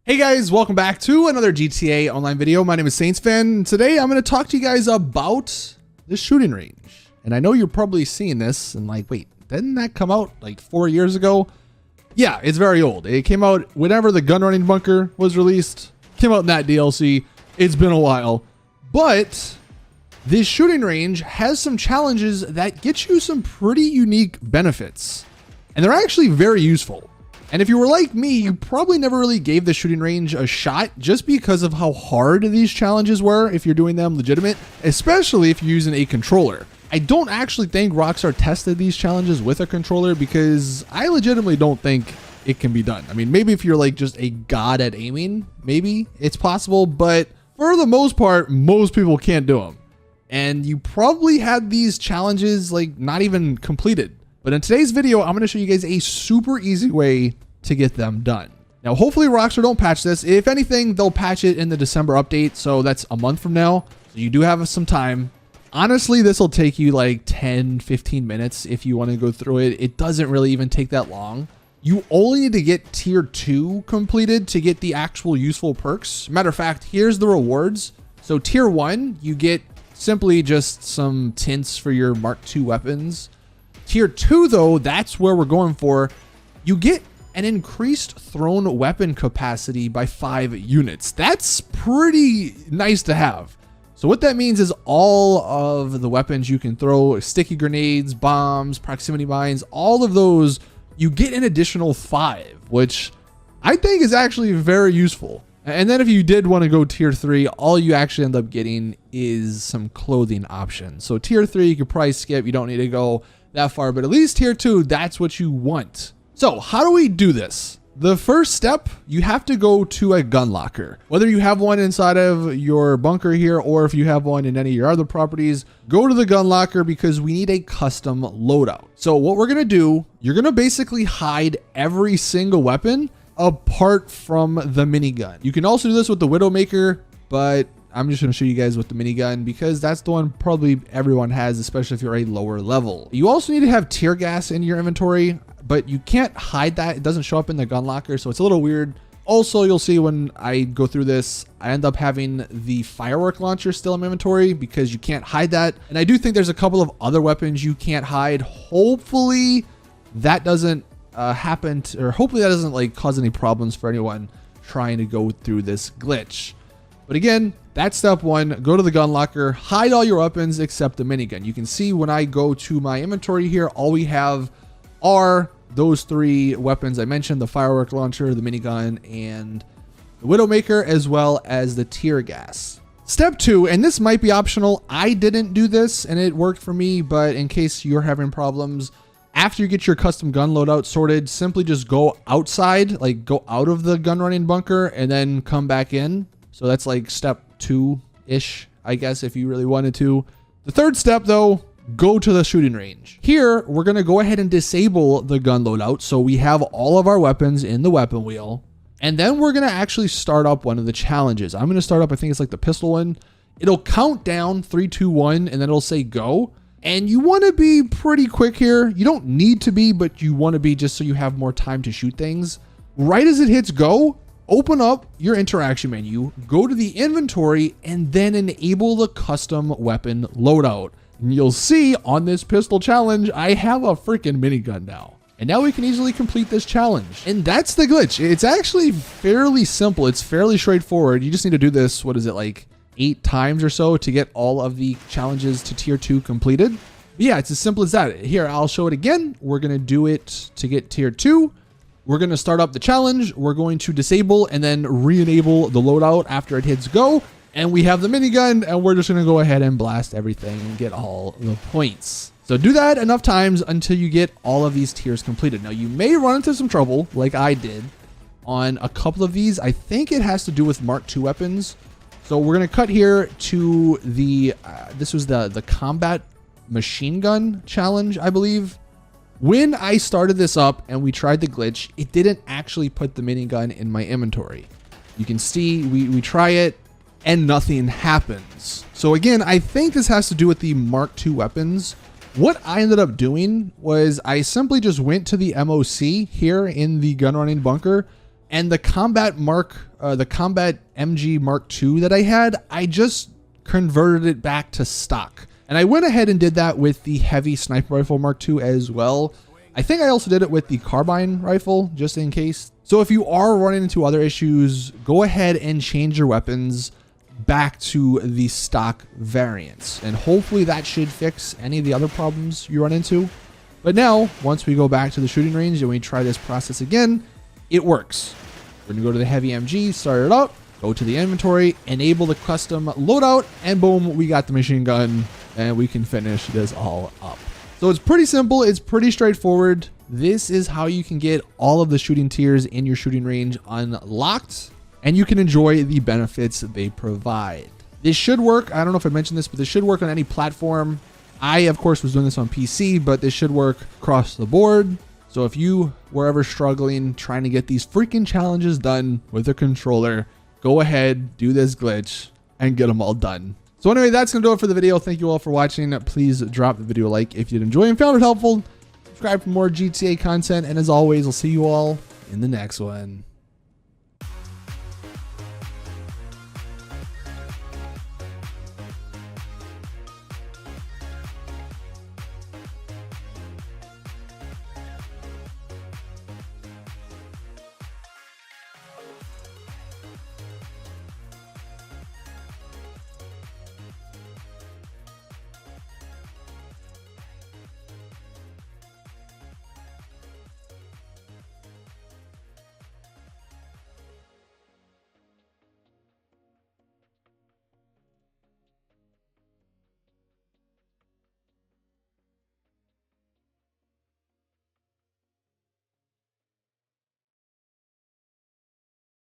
Hey guys, welcome back to another GTA Online video. My name is Saintsfan. Today I'm going to talk to you guys about the shooting range. And I know you're probably seeing this and like, wait, didn't that come out like 4 years ago? Yeah, it's very old. It came out whenever the gun running bunker was released. Came out in that DLC. It's been a while. But this shooting range has some challenges that get you some pretty unique benefits. And they're actually very useful. And if you were like me, you probably never really gave the shooting range a shot just because of how hard these challenges were if you're doing them legitimate, especially if you're using a controller. I don't actually think Rockstar tested these challenges with a controller because I legitimately don't think it can be done. I mean, maybe if you're like just a god at aiming, maybe it's possible, but for the most part, most people can't do them. And you probably had these challenges like not even completed. But in today's video, I'm going to show you guys a super easy way to get them done. Now, hopefully Rockstar don't patch this. If anything, they'll patch it in the December update. So that's a month from now. So you do have some time. Honestly, this will take you like 10, 15 minutes if you want to go through it. It doesn't really even take that long. You only need to get tier 2 completed to get the actual useful perks. Matter of fact, here's the rewards. So tier 1, you get simply just some tints for your Mark II weapons. Tier 2, though, that's where we're going for. You get an increased thrown weapon capacity by 5 units. That's pretty nice to have. So what that means is all of the weapons you can throw, sticky grenades, bombs, proximity mines, all of those, you get an additional 5, which I think is actually very useful. And then if you did want to go tier 3, all you actually end up getting is some clothing options. So tier 3, you could probably skip. You don't need to go that far, but at least tier 2, that's what you want. So how do we do this? The first step, you have to go to a gun locker. Whether you have one inside of your bunker here, or if you have one in any of your other properties, go to the gun locker because we need a custom loadout. So what we're gonna do, you're gonna basically hide every single weapon apart from the minigun. You can also do this with the Widowmaker, but I'm just going to show you guys with the minigun because that's the one probably everyone has, especially if you're a lower level. You also need to have tear gas in your inventory, but you can't hide that. It doesn't show up in the gun locker, so it's a little weird. Also, you'll see when I go through this, I end up having the firework launcher still in my inventory because you can't hide that. And I do think there's a couple of other weapons you can't hide. Hopefully that doesn't happen, or hopefully that doesn't like cause any problems for anyone trying to go through this glitch. But again, that's step 1. Go to the gun locker, hide all your weapons except the minigun. You can see when I go to my inventory here, all we have are those 3 weapons I mentioned: the firework launcher, the minigun, and the Widowmaker, as well as the tear gas. Step 2, and this might be optional. I didn't do this and it worked for me, but in case you're having problems, after you get your custom gun loadout sorted, simply just go outside, like go out of the gun running bunker and then come back in. So that's like step 2-ish, I guess, if you really wanted to. The third step, though, go to the shooting range. Here, we're going to go ahead and disable the gun loadout so we have all of our weapons in the weapon wheel. And then we're going to actually start up one of the challenges. I'm going to start up, I think it's like the pistol one. It'll count down 3, 2, 1, and then it'll say go. And you want to be pretty quick here. You don't need to be, but you want to be just so you have more time to shoot things. Right as it hits go, open up your interaction menu, go to the inventory, and then enable the custom weapon loadout. And you'll see on this pistol challenge, I have a freaking minigun now. And now we can easily complete this challenge. And that's the glitch. It's actually fairly simple. It's fairly straightforward. You just need to do this, what is it, like 8 times or so to get all of the challenges to tier 2 completed. But yeah, it's as simple as that. Here, I'll show it again. We're going to do it to get tier 2. We're going to start up the challenge. We're going to disable and then re-enable the loadout after it hits go. And we have the minigun, and we're just going to go ahead and blast everything and get all the points. So do that enough times until you get all of these tiers completed. Now, you may run into some trouble like I did on a couple of these. I think it has to do with Mark II weapons. So we're going to cut here to the, this was the combat machine gun challenge, I believe. When I started this up and we tried the glitch, it didn't actually put the minigun in my inventory. You can see we try it and nothing happens. So again, I think this has to do with the Mark II weapons. What I ended up doing was I simply just went to the MOC here in the gun running bunker And the Combat MG Mark II that I had, I just converted it back to stock. And I went ahead and did that with the heavy sniper rifle Mark II as well. I think I also did it with the carbine rifle, just in case. So if you are running into other issues, go ahead and change your weapons back to the stock variants. And hopefully that should fix any of the other problems you run into. But now, once we go back to the shooting range and we try this process again, it works. We're gonna go to the heavy MG, start it up, go to the inventory, enable the custom loadout, and boom, we got the machine gun, and we can finish this all up. So it's pretty simple, it's pretty straightforward. This is how you can get all of the shooting tiers in your shooting range unlocked, and you can enjoy the benefits they provide. This should work, I don't know if I mentioned this, but this should work on any platform. I, of course, was doing this on PC, but this should work across the board. So if you were ever struggling trying to get these freaking challenges done with a controller, go ahead, do this glitch, and get them all done. So anyway, that's going to do it for the video. Thank you all for watching. Please drop the video a like if you did enjoy and found it helpful. Subscribe for more GTA content. And as always, I'll see you all in the next one.